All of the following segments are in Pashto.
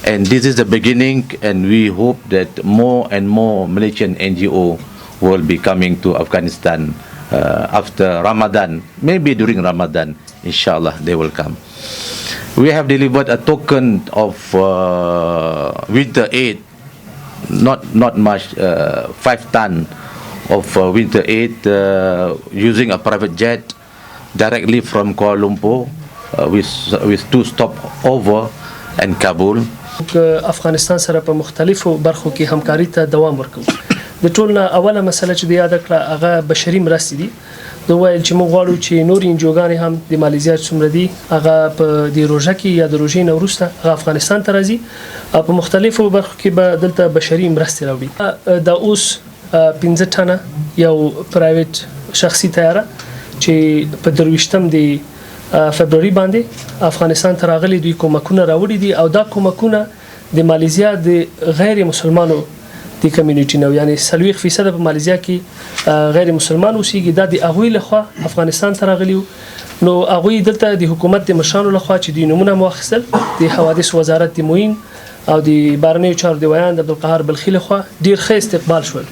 And this is the beginning, and we hope that more and more Malaysian NGO will be coming to Afghanistan after Ramadan. Maybe during Ramadan, inshallah, they will come. We have delivered a token of winter aid, not much, 5 tons of winter aid using a private jet directly from Kuala Lumpur with 2 stopover and Kabul. افغانستان سره په مختلفو برخو کې همکاري ته دوام ورکوي. د ټولنه اوله مسله چې د یاد کړه هغه بشري مرستې دي. د ویل چې موږ غواړو چې نور انجوګانې هم د مالیزیا څومره دي هغه په د روژه کې یا د روژې نه وروسته هغه افغانستان ته راځي او په مختلفو برخو کې به دلته بشري مرستې راوړي. دا اوس 15 ټنه یو پرایویټ شخصي طیاره چې په 23 د فبرवरी باندې افغانستان ته راغلي دوی کومکونه راوړي دي او دا کومکونه د مالیزیا د غیر مسلمانو د کمیونټي نو یعنی 30% په مالیزیا کې غیر مسلمان اوسېږي دا د اغوی لخوا افغانستان ته راغلي نو اغوی دلته د حکومت د مشرانو لخوا چې د نمونه مؤخصل د حوادث وزارت د موین او د بهرنیو چارو د ویان د عبدالقهار بلخي لخوا ډیر ښه استقبال شول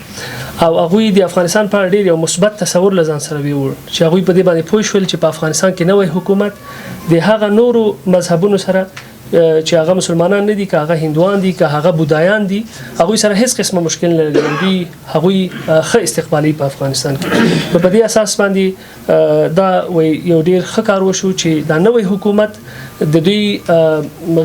او هغوی د افغانستان په اړه ډیر یو مثبت تصور لزان سره ویور چې هغوی په دې باندې پوه شول چې په افغانستان کې نوې حکومت د هغه نورو مذهبونو سره چې هغه مسلمانان نه دي که هغه هندوان دي که هغه بودایان دي هغوی سره هیڅ قسمه مشکل نه لري هغوی ښه استقبالي په افغانستان کې په دې اساس باندې دا یو ډیر ښه کار وشو چې دا نوې حکومت د دوی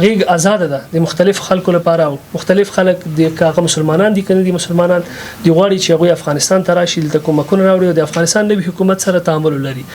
غیږ آزاد ده د مختلف خلکو لپاره او مختلف خلک د هغه مسلمانان دي کنه دي مسلمانان دی غواړي چې هغوی افغانستان ته راشي د کومکونه راوړي او د افغانستان نوې حکومت سره تعامل لري.